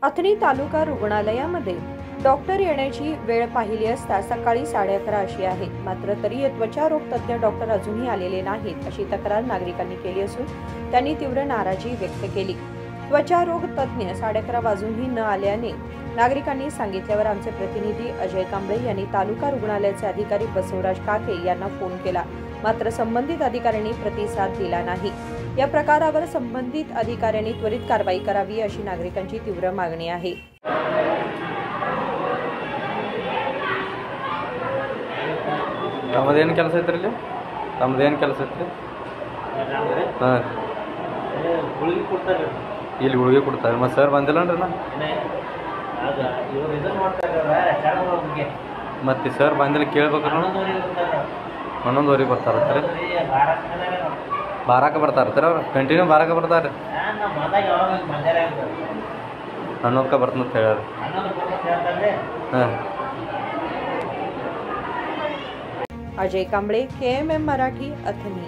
अथणी तालुका रुग्णालयामध्ये डॉक्टर येण्याची वेळ पाहिली असता सकाळी 11:30 अशी आहे। मात्र तरी त्वचा रोग तज्ञ डॉक्टर अजूनही आलेले नाहीत अशी तक्रार नागरिकांनी केली असून त्यांनी तीव्र नाराजी व्यक्त केली। त्वचा रोग तज्ञ 11:30 वाजूनही न आल्याने नागरिकांनी सांगितल्यावर आमचे प्रतिनिधी अजय कांबळे यांनी तालुका रुग्णालयाचे अधिकारी बसवराज काके यांना फोन केला, मात्र संबंधित अधिकाऱ्यांनी प्रतिसाद दिला नाही। या प्रकारावर संबंधित अधिकाऱ्यांनी त्वरित कारवाई करावी अशी नागरिकांची तीव्र मागणी आहे। ತಮ್ಮದೇನು ಕೆಲಸ ಐತ್ರಿ? ತಮ್ಮದೇನು ಕೆಲಸ ಐತ್ರಿ? ಹಾಂ, ಗುಳಿಗೆ ಕೊಡ್ತಾರೆ, ಇಲ್ಲಿ ಗುಳಿಗೆ ಕೊಡ್ತಾರೆ। ಮತ್ತು ಸರ್ ಬಂದಿಲ್ಲನ್ರಿ ನಾ ಮತ್ತೆ ಸರ್ ಬಂದಿಲ್ಲ ಕೇಳ್ಬೇಕ್ರಿ ನಾವು। 11:00 ಬರ್ತಾರತ್ರಿ, 12ಕ್ಕೆ ಬರ್ತಾರತ್ರಿ ಅವ್ರು ಕಂಟಿನ್ಯೂ 12ಕ್ಕೆ ಬರ್ತಾರೆ, 11ಕ್ಕೆ ಬರ್ತಂತ ಹೇಳ್ಯಾರ। ಹಾಂ। अजय कांबळे, KMM मराठी, अथणी।